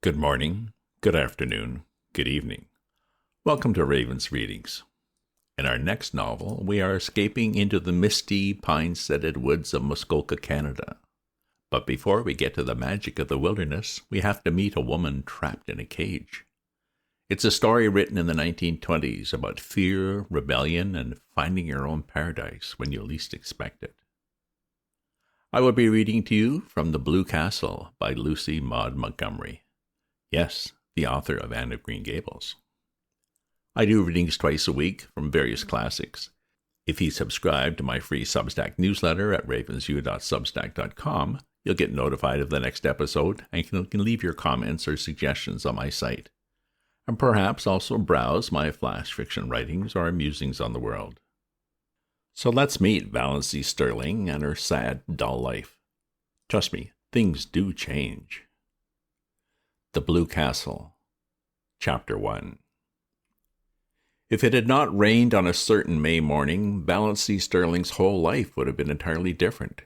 Good morning, good afternoon, good evening. Welcome to Raven's Readings. In our next novel, we are escaping into the misty, pine-scented woods of Muskoka, Canada. But before we get to the magic of the wilderness, we have to meet a woman trapped in a cage. It's a story written in the 1920s about fear, rebellion, and finding your own paradise when you least expect it. I will be reading to you from The Blue Castle by Lucy Maude Montgomery. Yes, the author of Anne of Green Gables. I do readings twice a week from various classics. If you subscribe to my free Substack newsletter at ravensview.substack.com, you'll get notified of the next episode and can leave your comments or suggestions on my site. And perhaps also browse my flash fiction writings or musings on the world. So let's meet Valancy Stirling and her sad, dull life. Trust me, things do change. The Blue Castle, Chapter 1. If it had not rained on a certain May morning, Valancy Stirling's whole life would have been entirely different.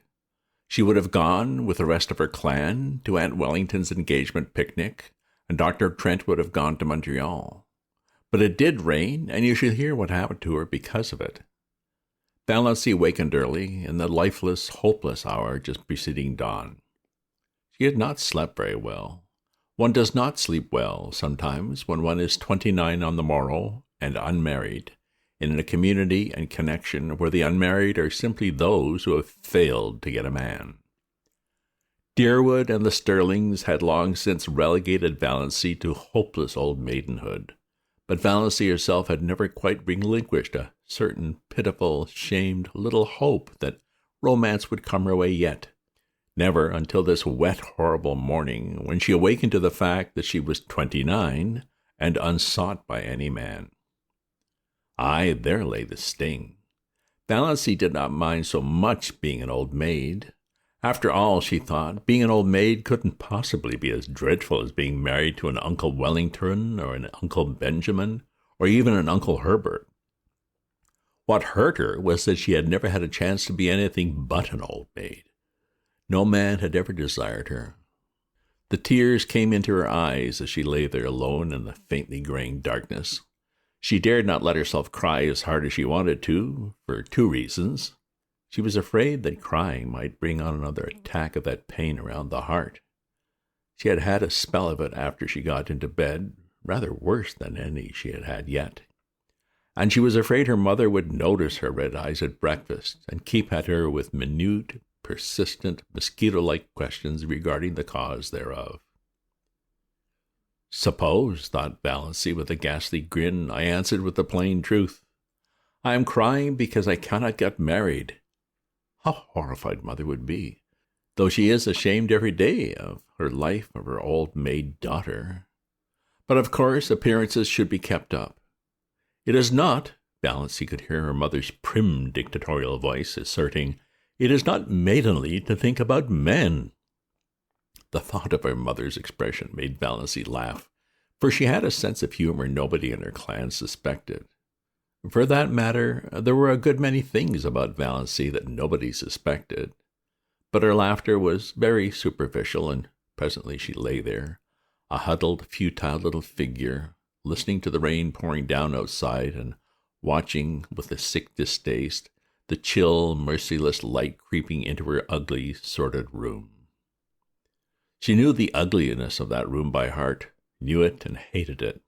She would have gone, with the rest of her clan, to Aunt Wellington's engagement picnic, and Dr. Trent would have gone to Montreal. But it did rain, and you shall hear what happened to her because of it. Valancy wakened early, in the lifeless, hopeless hour just preceding dawn. She had not slept very well. One does not sleep well, sometimes, when one is 29 on the morrow and unmarried, in a community and connection where the unmarried are simply those who have failed to get a man. Deerwood and the Stirlings had long since relegated Valancy to hopeless old maidenhood, but Valancy herself had never quite relinquished a certain pitiful, shamed little hope that romance would come her way yet. Never until this wet, horrible morning, when she awakened to the fact that she was 29 and unsought by any man. Aye, there lay the sting. Valancy did not mind so much being an old maid. After all, she thought, being an old maid couldn't possibly be as dreadful as being married to an Uncle Wellington or an Uncle Benjamin or even an Uncle Herbert. What hurt her was that she had never had a chance to be anything but an old maid. No man had ever desired her. The tears came into her eyes as she lay there alone in the faintly graying darkness. She dared not let herself cry as hard as she wanted to, for two reasons. She was afraid that crying might bring on another attack of that pain around the heart. She had had a spell of it after she got into bed, rather worse than any she had had yet. And she was afraid her mother would notice her red eyes at breakfast and keep at her with minute, persistent, mosquito-like questions regarding the cause thereof. Suppose, thought Valancy with a ghastly grin, I answered with the plain truth. I am crying because I cannot get married. How horrified mother would be, though she is ashamed every day of her life of her old maid daughter. But of course appearances should be kept up. It is not, Valancy could hear her mother's prim dictatorial voice asserting, it is not maidenly to think about men. The thought of her mother's expression made Valancy laugh, for she had a sense of humor nobody in her clan suspected. For that matter, there were a good many things about Valancy that nobody suspected. But her laughter was very superficial, and presently she lay there, a huddled, futile little figure, listening to the rain pouring down outside and watching, with a sick distaste, the chill, merciless light creeping into her ugly, sordid room. She knew the ugliness of that room by heart, knew it and hated it.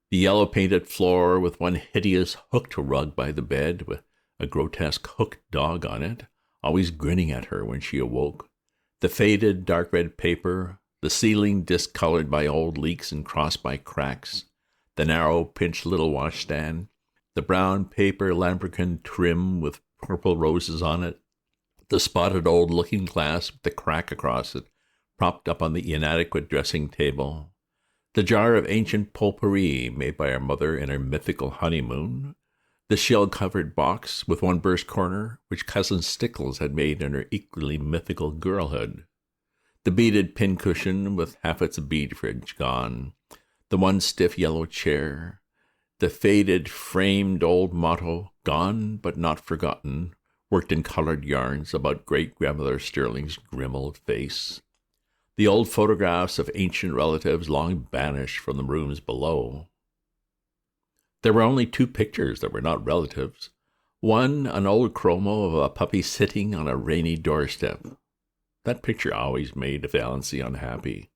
The yellow-painted floor with one hideous hooked rug by the bed with a grotesque hooked dog on it, always grinning at her when she awoke, the faded dark-red paper, the ceiling discolored by old leaks and crossed by cracks, the narrow, pinched little washstand, the brown paper lambrequin trim with purple roses on it, the spotted old looking-glass with the crack across it, propped up on the inadequate dressing table, the jar of ancient potpourri made by her mother in her mythical honeymoon, the shell-covered box with one burst corner which Cousin Stickles had made in her equally mythical girlhood, the beaded pincushion with half its bead fringe gone, the one stiff yellow chair, the faded, framed old motto, gone but not forgotten, worked in colored yarns about great-grandmother Stirling's grim old face, the old photographs of ancient relatives long banished from the rooms below. There were only 2 pictures that were not relatives. One, an old chromo of a puppy sitting on a rainy doorstep. That picture always made Valancy unhappy.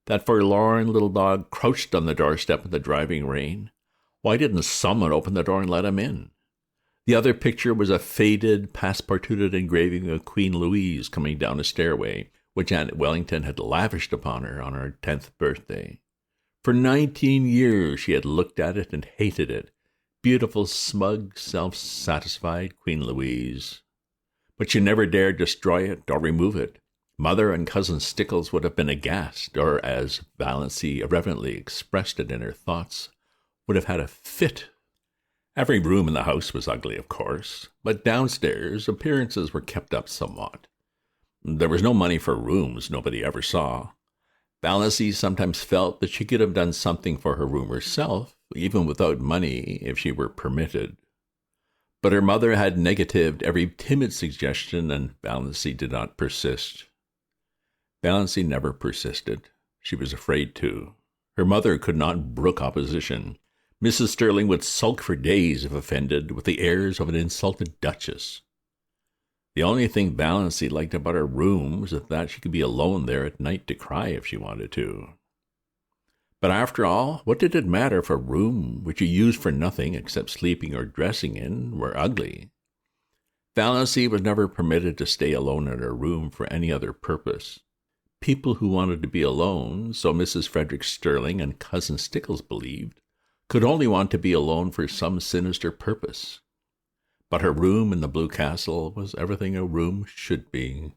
That forlorn little dog crouched on the doorstep in the driving rain. Why didn't someone open the door and let him in? The other picture was a faded, passepartouted engraving of Queen Louise coming down a stairway, which Aunt Wellington had lavished upon her on her 10th birthday. For 19 years she had looked at it and hated it. Beautiful, smug, self-satisfied Queen Louise. But she never dared destroy it or remove it. Mother and Cousin Stickles would have been aghast, or, as Valancy irreverently expressed it in her thoughts, would have had a fit. Every room in the house was ugly, of course, but downstairs appearances were kept up somewhat. There was no money for rooms nobody ever saw. Valancy sometimes felt that she could have done something for her room herself, even without money, if she were permitted. But her mother had negatived every timid suggestion, and Valancy did not persist. Valancy never persisted. She was afraid to. Her mother could not brook opposition. Mrs. Stirling would sulk for days if offended, with the airs of an insulted duchess. The only thing Valancy liked about her room was that she could be alone there at night to cry if she wanted to. But after all, what did it matter if a room which you used for nothing except sleeping or dressing in were ugly? Valancy was never permitted to stay alone in her room for any other purpose. People who wanted to be alone, so Mrs. Frederick Stirling and Cousin Stickles believed, could only want to be alone for some sinister purpose. But her room in the Blue Castle was everything a room should be.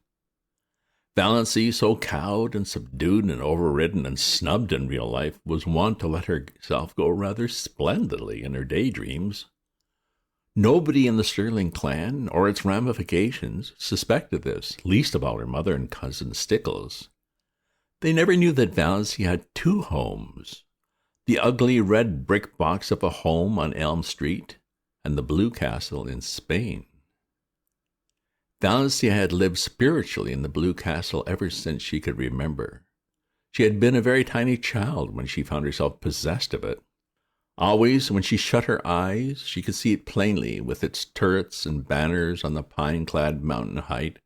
Valancy, so cowed and subdued and overridden and snubbed in real life, was wont to let herself go rather splendidly in her daydreams. Nobody in the Stirling clan, or its ramifications, suspected this, least of all her mother and Cousin Stickles. They never knew that Valancy had 2 homes, the ugly red brick box of a home on Elm Street and the Blue Castle in Spain. Valancy had lived spiritually in the Blue Castle ever since she could remember. She had been a very tiny child when she found herself possessed of it. Always, when she shut her eyes, she could see it plainly, with its turrets and banners on the pine-clad mountain height,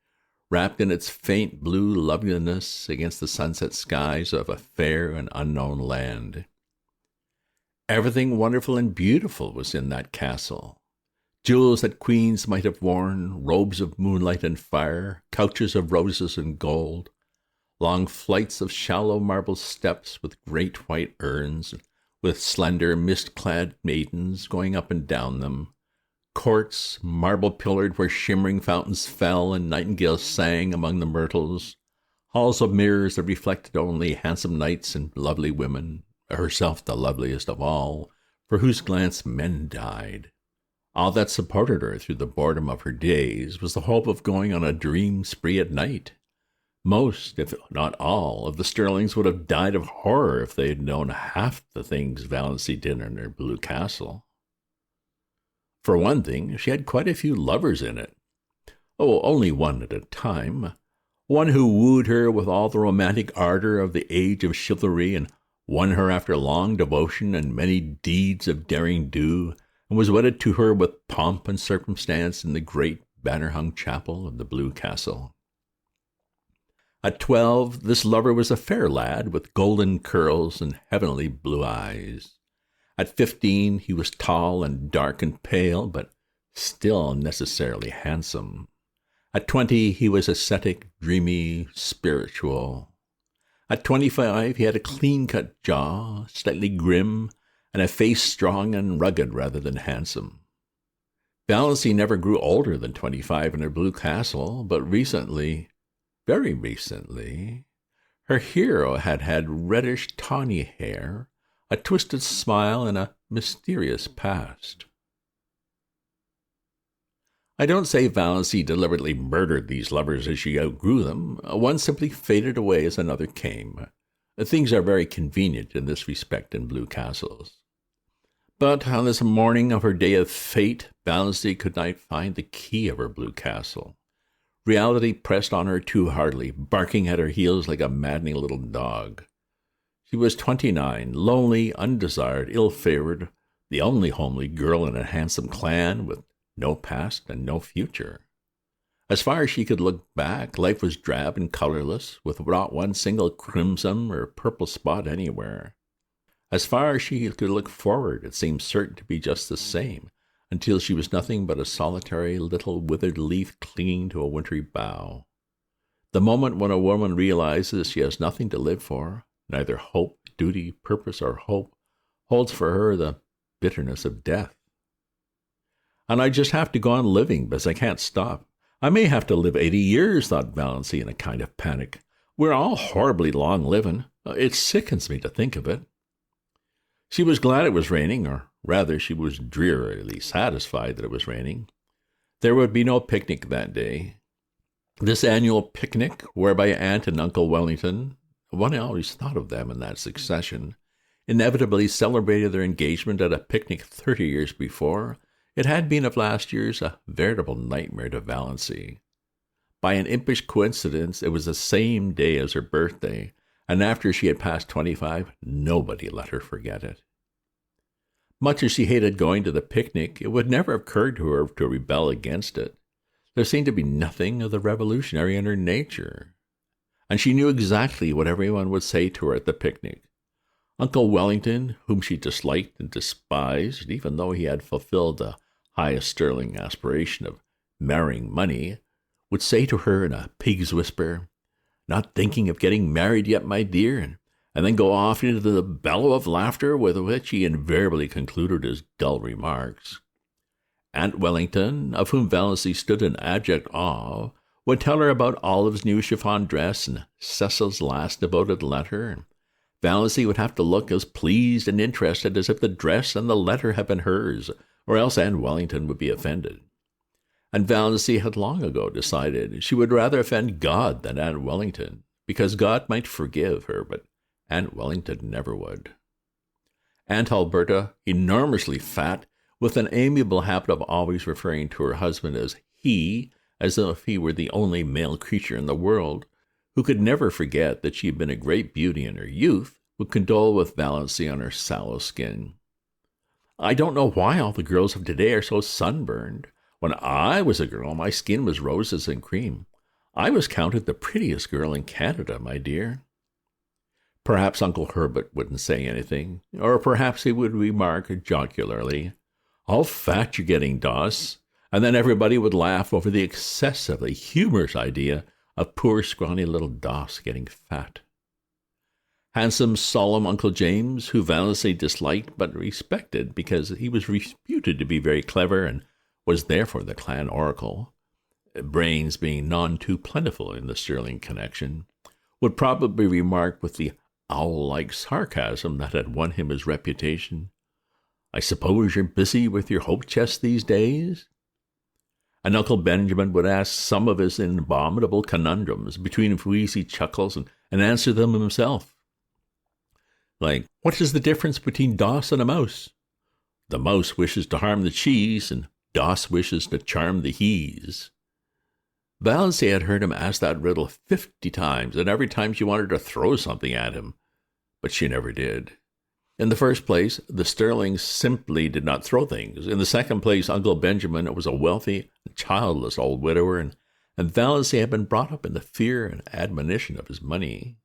wrapped in its faint blue loveliness against the sunset skies of a fair and unknown land. Everything wonderful and beautiful was in that castle. Jewels that queens might have worn, robes of moonlight and fire, couches of roses and gold, long flights of shallow marble steps with great white urns, with slender mist-clad maidens going up and down them, courts, marble-pillared where shimmering fountains fell and nightingales sang among the myrtles, halls of mirrors that reflected only handsome knights and lovely women, herself the loveliest of all, for whose glance men died. All that supported her through the boredom of her days was the hope of going on a dream spree at night. Most, if not all, of the Stirlings would have died of horror if they had known half the things Valancy did in her Blue Castle. For one thing, she had quite a few lovers in it. Oh, only one at a time. One who wooed her with all the romantic ardor of the age of chivalry and won her after long devotion and many deeds of derring-do, and was wedded to her with pomp and circumstance in the great banner-hung chapel of the Blue Castle. At 12, this lover was a fair lad with golden curls and heavenly blue eyes. At 15, he was tall and dark and pale, but still necessarily handsome. At 20, he was ascetic, dreamy, spiritual. At 25, he had a clean-cut jaw, slightly grim, and a face strong and rugged rather than handsome. Valancy never grew older than 25 in her Blue Castle, but recently, very recently, her hero had reddish tawny hair, a twisted smile, and a mysterious past. I don't say Valancy deliberately murdered these lovers as she outgrew them. One simply faded away as another came. Things are very convenient in this respect in Blue Castles. But on this morning of her day of fate, Valancy could not find the key of her Blue Castle. Reality pressed on her too hardly, barking at her heels like a maddening little dog. She was 29, lonely, undesired, ill-favored, the only homely girl in a handsome clan with no past and no future. As far as she could look back, life was drab and colorless, with not one single crimson or purple spot anywhere. As far as she could look forward, it seemed certain to be just the same, until she was nothing but a solitary little withered leaf clinging to a wintry bough. The moment when a woman realizes she has nothing to live for, neither hope, duty, purpose, or hope, holds for her the bitterness of death. And I just have to go on living, because I can't stop. I may have to live 80 years, thought Valancy in a kind of panic. We're all horribly long living. It sickens me to think of it. She was glad it was raining, or rather she was drearily satisfied that it was raining. There would be no picnic that day. This annual picnic, whereby Aunt and Uncle Wellington, one always thought of them in that succession, inevitably celebrated their engagement at a picnic 30 years before, it had been of last year's a veritable nightmare to Valancy. By an impish coincidence, it was the same day as her birthday, and after she had passed 25, nobody let her forget it. Much as she hated going to the picnic, it would never have occurred to her to rebel against it. There seemed to be nothing of the revolutionary in her nature, and she knew exactly what everyone would say to her at the picnic. Uncle Wellington, whom she disliked and despised, even though he had fulfilled the highest Stirling aspiration of marrying money, would say to her in a pig's whisper, "Not thinking of getting married yet, my dear," and then go off into the bellow of laughter with which he invariably concluded his dull remarks. Aunt Wellington, of whom Valancy stood in abject awe, would tell her about Olive's new chiffon dress and Cecil's last devoted letter, and Valancy would have to look as pleased and interested as if the dress and the letter had been hers, or else Aunt Wellington would be offended. And Valancy had long ago decided she would rather offend God than Aunt Wellington, because God might forgive her, but Aunt Wellington never would. Aunt Alberta, enormously fat, with an amiable habit of always referring to her husband as he, as if he were the only male creature in the world, who could never forget that she had been a great beauty in her youth, would condole with Valancy on her sallow skin. "I don't know why all the girls of today are so sunburned. When I was a girl, my skin was roses and cream. I was counted the prettiest girl in Canada, my dear." Perhaps Uncle Herbert wouldn't say anything, or perhaps he would remark jocularly, "How fat you're getting, Doss," and then everybody would laugh over the excessively humorous idea of poor scrawny little Doss getting fat. Handsome, solemn Uncle James, who Valancy disliked but respected because he was reputed to be very clever and was therefore the clan oracle, brains being none too plentiful in the Stirling connection, would probably remark with the owl-like sarcasm that had won him his reputation, "I suppose you're busy with your hope chest these days?" And Uncle Benjamin would ask some of his abominable conundrums between wheezy chuckles and answer them himself. Like, what is the difference between Doss and a mouse? The mouse wishes to harm the cheese, and Doss wishes to charm the he's. Valancy had heard him ask that riddle 50 times, and every time she wanted to throw something at him, but she never did. In the first place, the Stirlings simply did not throw things. In the second place, Uncle Benjamin was a wealthy, childless old widower, and Valancy had been brought up in the fear and admonition of his money.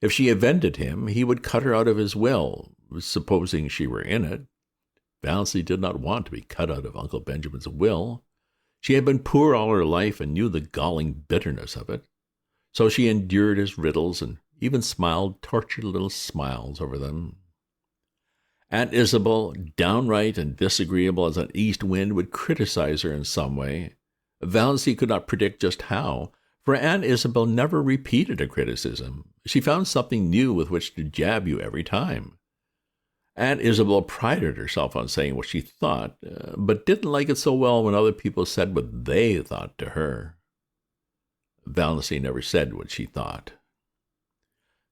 If she offended him, he would cut her out of his will, supposing she were in it. Valancy did not want to be cut out of Uncle Benjamin's will. She had been poor all her life and knew the galling bitterness of it. So she endured his riddles and even smiled tortured little smiles over them. Aunt Isabel, downright and disagreeable as an east wind, would criticize her in some way. Valancy could not predict just how, for Aunt Isabel never repeated a criticism. She found something new with which to jab you every time. Aunt Isabel prided herself on saying what she thought, but didn't like it so well when other people said what they thought to her. Valancy never said what she thought.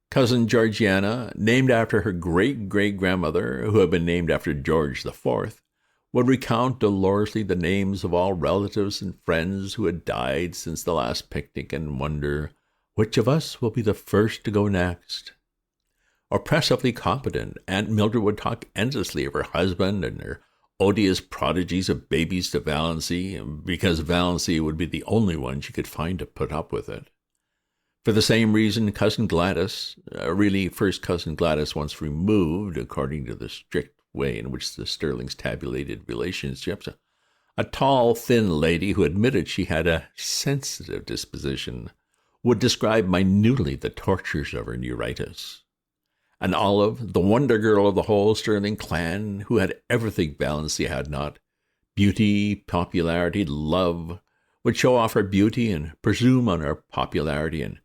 Cousin Georgiana, named after her great-great-grandmother, who had been named after George IV, would recount dolorously the names of all relatives and friends who had died since the last picnic and wonder which of us will be the first to go next. Oppressively competent, Aunt Mildred would talk endlessly of her husband and her odious prodigies of babies to Valancy, because Valancy would be the only one she could find to put up with it. For the same reason, Cousin Gladys, really first Cousin Gladys once removed, according to the strict way in which the Stirlings tabulated relationships, a tall, thin lady who admitted she had a sensitive disposition, would describe minutely the tortures of her neuritis. And Olive, the wonder girl of the whole Stirling clan, who had everything Valancy had not, beauty, popularity, love, would show off her beauty and presume on her popularity and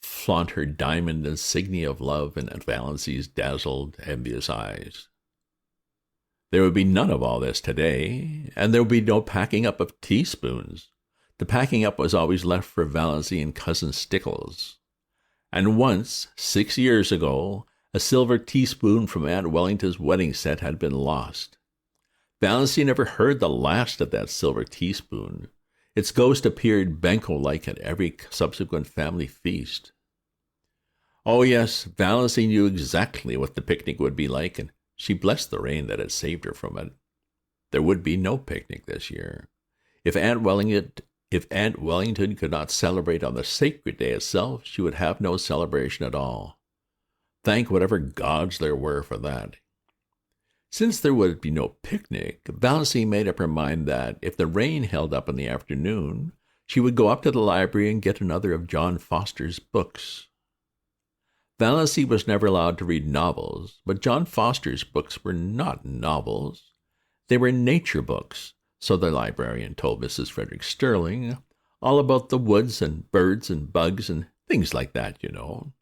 flaunt her diamond insignia of love in Valancy's dazzled, envious eyes. There would be none of all this today, and there would be no packing up of teaspoons. The packing up was always left for Valancy and Cousin Stickles. And once, 6 years ago, a silver teaspoon from Aunt Wellington's wedding set had been lost. Valancy never heard the last of that silver teaspoon. Its ghost appeared Benko-like at every subsequent family feast. Oh yes, Valancy knew exactly what the picnic would be like, and she blessed the rain that had saved her from it. There would be no picnic this year. If Aunt Wellington could not celebrate on the sacred day itself, she would have no celebration at all. Thank whatever gods there were for that. Since there would be no picnic, Valancy made up her mind that, if the rain held up in the afternoon, she would go up to the library and get another of John Foster's books. Valancy was never allowed to read novels, but John Foster's books were not novels. They were nature books, so the librarian told Mrs. Frederick Stirling, all about the woods and birds and bugs and things like that, you know.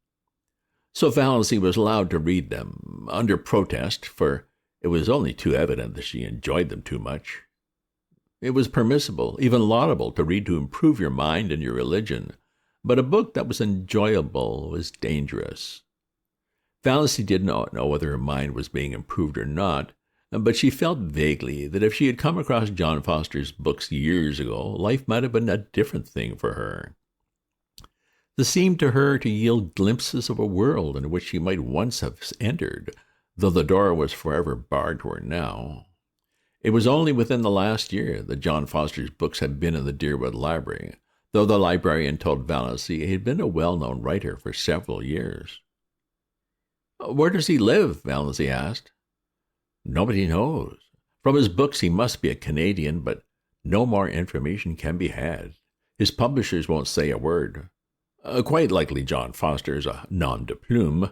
So Valancy was allowed to read them, under protest, for it was only too evident that she enjoyed them too much. It was permissible, even laudable, to read to improve your mind and your religion, but a book that was enjoyable was dangerous. Valancy did not know whether her mind was being improved or not, but she felt vaguely that if she had come across John Foster's books years ago, life might have been a different thing for her. They seemed to her to yield glimpses of a world in which she might once have entered, though the door was forever barred to her now. It was only within the last year that John Foster's books had been in the Deerwood Library, though the librarian told Valancy he had been a well-known writer for several years. "Where does he live?" Valancy asked. "Nobody knows. From his books he must be a Canadian, but no more information can be had. His publishers won't say a word. Quite likely John Foster is a nom de plume.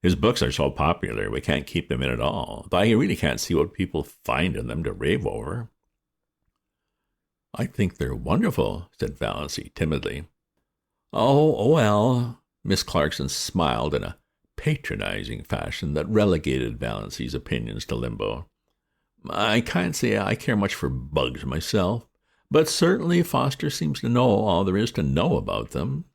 His books are so popular we can't keep them in at all, though I really can't see what people find in them to rave over." "I think they're wonderful," said Valancy timidly. Oh, well," Miss Clarkson smiled in a patronizing fashion that relegated Valancy's opinions to limbo. "I can't say I care much for bugs myself, but certainly Foster seems to know all there is to know about them."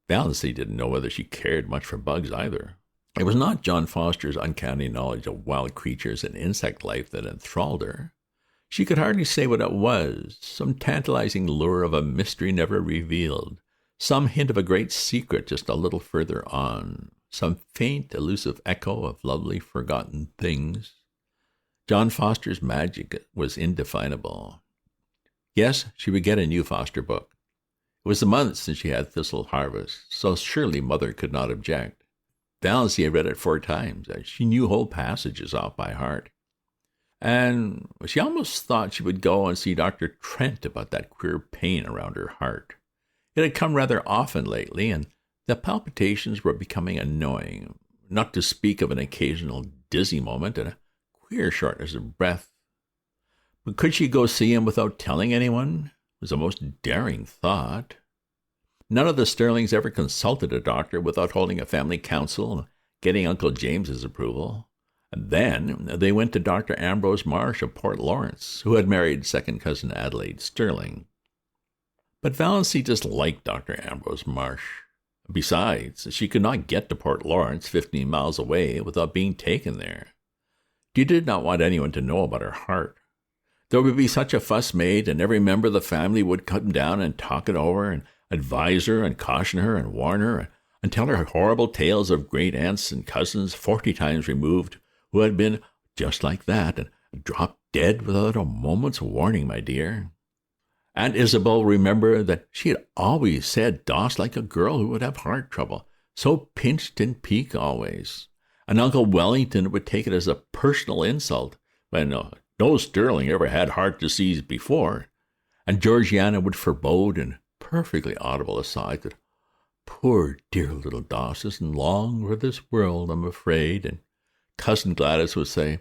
Valancy didn't know whether she cared much for bugs either. It was not John Foster's uncanny knowledge of wild creatures and insect life that enthralled her. She could hardly say what it was, some tantalizing lure of a mystery never revealed, some hint of a great secret just a little further on, some faint, elusive echo of lovely forgotten things. John Foster's magic was indefinable. Yes, she would get a new Foster book. It was a month since she had Thistle Harvest, so surely Mother could not object. Valancy had read it 4 times. She knew whole passages off by heart. And she almost thought she would go and see Dr. Trent about that queer pain around her heart. It had come rather often lately, and the palpitations were becoming annoying, not to speak of an occasional dizzy moment and a queer shortness of breath. But could she go see him without telling anyone? It was a most daring thought. None of the Stirlings ever consulted a doctor without holding a family council and getting Uncle James's approval. And then they went to Dr. Ambrose Marsh of Port Lawrence, who had married second cousin Adelaide Stirling. But Valancy disliked Dr. Ambrose Marsh. Besides, she could not get to Port Lawrence, 15 miles away, without being taken there. She did not want anyone to know about her heart. There would be such a fuss made, and every member of the family would come down and talk it over and advise her and caution her and warn her and tell her horrible tales of great aunts and cousins 40 times removed who had been just like that and dropped dead without a moment's warning, my dear. Aunt Isabel remembered that she had always said Doss like a girl who would have heart trouble, so pinched and peaked always. And Uncle Wellington would take it as a personal insult when no Stirling ever had heart disease before. And Georgiana would forebode in perfectly audible aside that poor dear little Doss isn't long for this world, I'm afraid. And Cousin Gladys would say,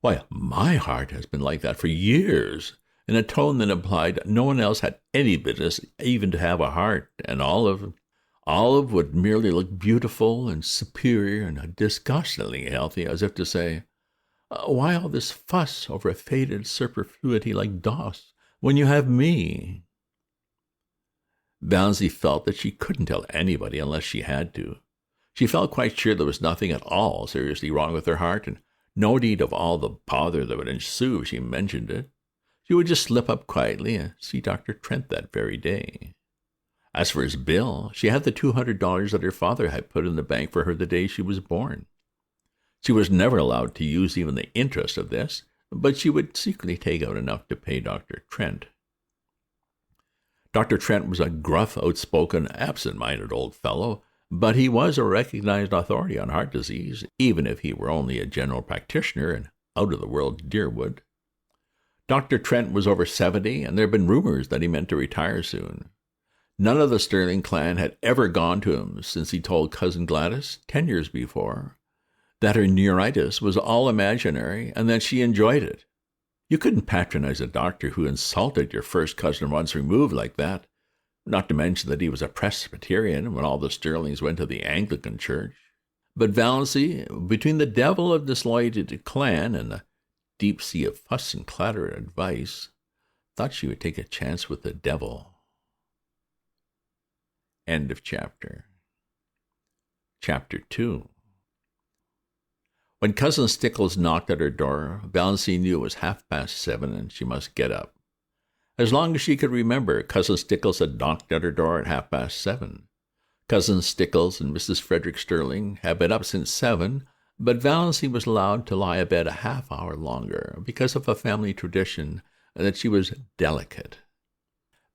why, my heart has been like that for years, in a tone that implied that no one else had any business even to have a heart, and Olive would merely look beautiful and superior and disgustingly healthy, as if to say, why all this fuss over a faded superfluity like Doss when you have me? Valancy felt that she couldn't tell anybody unless she had to. She felt quite sure there was nothing at all seriously wrong with her heart, and no need of all the bother that would ensue if she mentioned it. She would just slip up quietly and see Dr. Trent that very day. As for his bill, she had the $200 that her father had put in the bank for her the day she was born. She was never allowed to use even the interest of this, but she would secretly take out enough to pay Dr. Trent. Dr. Trent was a gruff, outspoken, absent-minded old fellow, but he was a recognized authority on heart disease, even if he were only a general practitioner and out of the world Deerwood. Dr. Trent was over 70, and there had been rumors that he meant to retire soon. None of the Stirling clan had ever gone to him since he told Cousin Gladys, 10 years before, that her neuritis was all imaginary and that she enjoyed it. You couldn't patronize a doctor who insulted your first cousin once removed like that, not to mention that he was a Presbyterian when all the Stirlings went to the Anglican church. But Valancy, between the devil of disloyalty clan and the deep sea of fuss and clatter and advice, thought she would take a chance with the devil. End of chapter. Chapter 2. When Cousin Stickles knocked at her door, Valancy knew it was 7:30 and she must get up. As long as she could remember, Cousin Stickles had knocked at her door at 7:30. Cousin Stickles and Mrs. Frederick Stirling had been up since 7, but Valancy was allowed to lie abed a half hour longer because of a family tradition that she was delicate.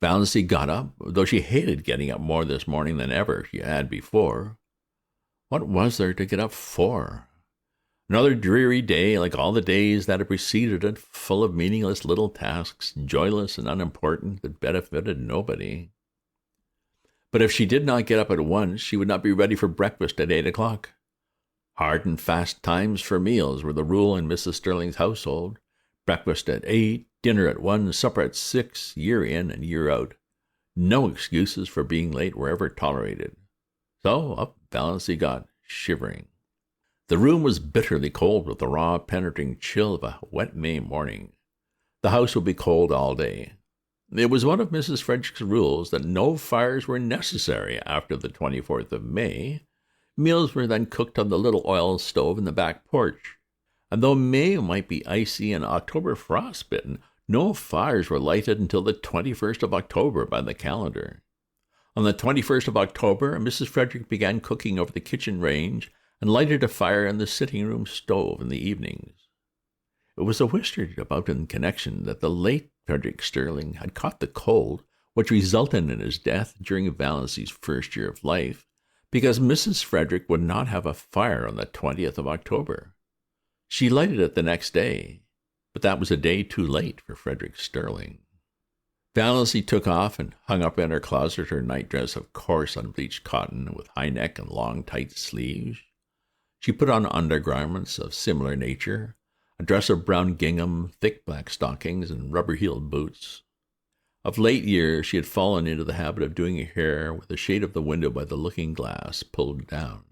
Valancy got up, though she hated getting up more this morning than ever she had before. What was there to get up for? Another dreary day, like all the days that had preceded it, full of meaningless little tasks, joyless and unimportant, that benefited nobody. But if she did not get up at once, she would not be ready for breakfast at 8 o'clock. Hard and fast times for meals were the rule in Mrs. Stirling's household. Breakfast at 8, dinner at 1, supper at 6, year in and year out. No excuses for being late were ever tolerated. So up Valancy got, shivering. The room was bitterly cold with the raw, penetrating chill of a wet May morning. The house would be cold all day. It was one of Mrs. Frederick's rules that no fires were necessary after the 24th of May. Meals were then cooked on the little oil stove in the back porch. And though May might be icy and October frostbitten, no fires were lighted until the 21st of October by the calendar. On the 21st of October, Mrs. Frederick began cooking over the kitchen range and lighted a fire in the sitting-room stove in the evenings. It was whispered about in connection that the late Frederick Stirling had caught the cold, which resulted in his death during Valancy's first year of life, because Mrs. Frederick would not have a fire on the 20th of October. She lighted it the next day, but that was a day too late for Frederick Stirling. Valancy took off and hung up in her closet her nightdress of coarse unbleached cotton with high neck and long tight sleeves. She put on undergarments of similar nature, a dress of brown gingham, thick black stockings, and rubber-heeled boots. Of late years she had fallen into the habit of doing her hair with the shade of the window by the looking-glass pulled down.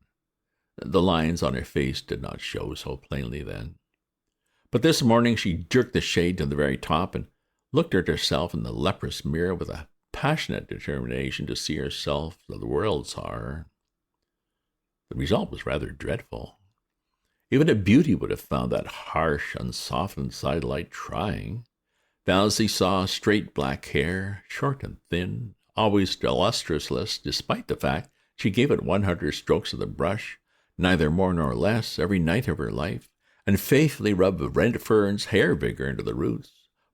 The lines on her face did not show so plainly then. But this morning she jerked the shade to the very top and looked at herself in the leprous mirror with a passionate determination to see herself as the world saw her. The result was rather dreadful. Even a beauty would have found that harsh, unsoftened sidelight trying. Valancy saw straight black hair, short and thin, always lustreless, despite the fact she gave it 100 strokes of the brush, neither more nor less, every night of her life, and faithfully rubbed Redfern's hair vigor into the roots,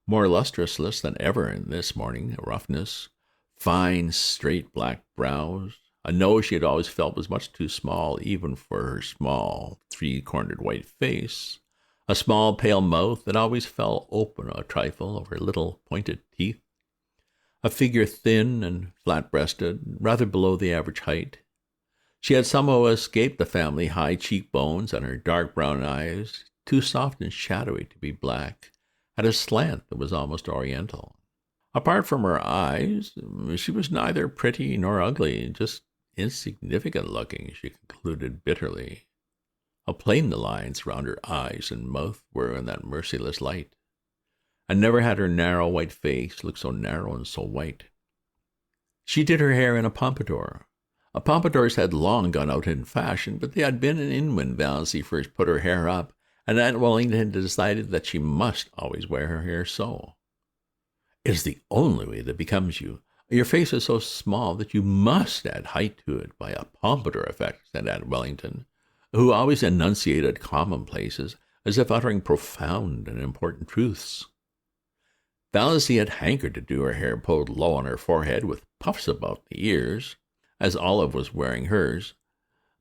more lustreless than ever in this morning roughness, fine, straight black brows, a nose she had always felt was much too small even for her small, three-cornered white face, a small, pale mouth that always fell open a trifle over little pointed teeth, a figure thin and flat-breasted, rather below the average height. She had somehow escaped the family high cheekbones, and her dark brown eyes, too soft and shadowy to be black, had a slant that was almost oriental. Apart from her eyes, she was neither pretty nor ugly, just insignificant-looking, she concluded bitterly. How plain the lines round her eyes and mouth were in that merciless light, and never had her narrow white face looked so narrow and so white. She did her hair in a pompadour. Pompadours had long gone out in fashion, but they had been in when Valancy first put her hair up, and Aunt Wellington had decided that she must always wear her hair so. "It is the only way that becomes you. Your face is so small that you must add height to it by a pompadour effect," said Aunt Wellington, who always enunciated commonplaces as if uttering profound and important truths. Valancy had hankered to do her hair pulled low on her forehead with puffs about the ears, as Olive was wearing hers,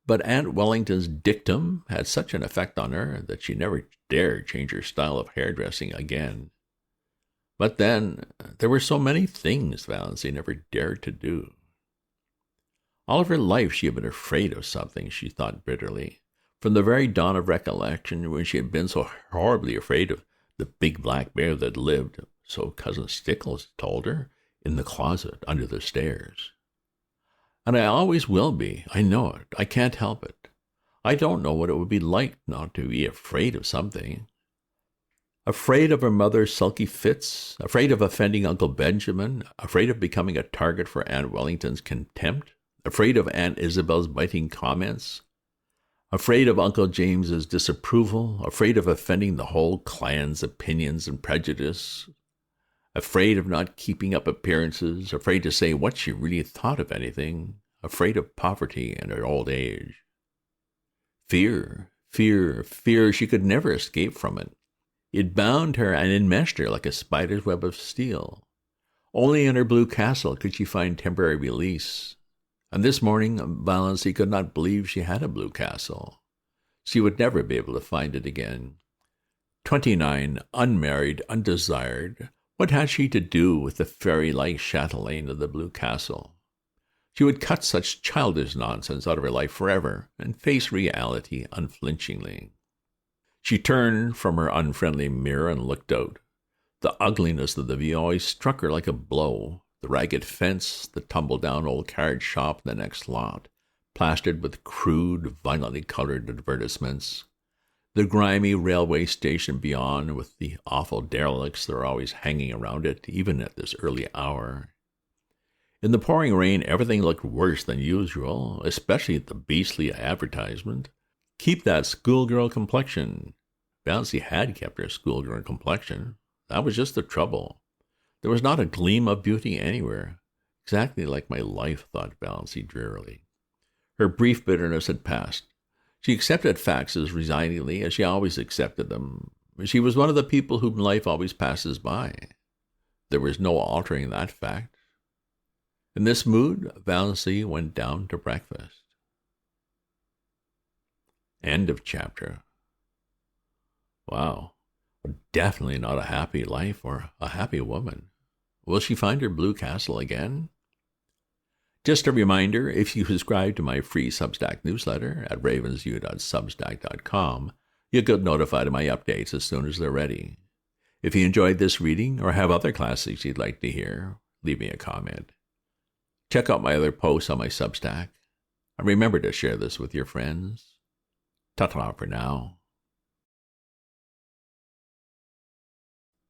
but Aunt Wellington's dictum had such an effect on her that she never dared change her style of hairdressing again. But then, there were so many things Valancy never dared to do. All of her life she had been afraid of something, she thought bitterly, from the very dawn of recollection, when she had been so horribly afraid of the big black bear that lived, so Cousin Stickles told her, in the closet under the stairs. And I always will be. I know it. I can't help it. I don't know what it would be like not to be afraid of something. Afraid of her mother's sulky fits, afraid of offending Uncle Benjamin, afraid of becoming a target for Aunt Wellington's contempt, afraid of Aunt Isabel's biting comments, afraid of Uncle James's disapproval, afraid of offending the whole clan's opinions and prejudice, afraid of not keeping up appearances, afraid to say what she really thought of anything, afraid of poverty and her old age. Fear, fear, fear, she could never escape from it. It bound her and enmeshed her like a spider's web of steel. Only in her blue castle could she find temporary release. And this morning, Valancy could not believe she had a blue castle. She would never be able to find it again. 29, unmarried, undesired, what had she to do with the fairy-like chatelaine of the blue castle? She would cut such childish nonsense out of her life forever and face reality unflinchingly. She turned from her unfriendly mirror and looked out. The ugliness of the view always struck her like a blow. The ragged fence, the tumble-down old carriage shop in the next lot, plastered with crude, violently colored advertisements. The grimy railway station beyond, with the awful derelicts that are always hanging around it, even at this early hour. In the pouring rain, everything looked worse than usual, especially the beastly advertisement. Keep that schoolgirl complexion. Valancy had kept her schoolgirl complexion. That was just the trouble. There was not a gleam of beauty anywhere. Exactly like my life, thought Valancy drearily. Her brief bitterness had passed. She accepted facts as resignedly as she always accepted them. She was one of the people whom life always passes by. There was no altering that fact. In this mood, Valancy went down to breakfast. End of chapter. Wow. Definitely not a happy life or a happy woman. Will she find her blue castle again? Just a reminder, if you subscribe to my free Substack newsletter at ravensview.substack.com, you'll get notified of my updates as soon as they're ready. If you enjoyed this reading or have other classics you'd like to hear, leave me a comment. Check out my other posts on my Substack. And remember to share this with your friends. Ta-ta for now.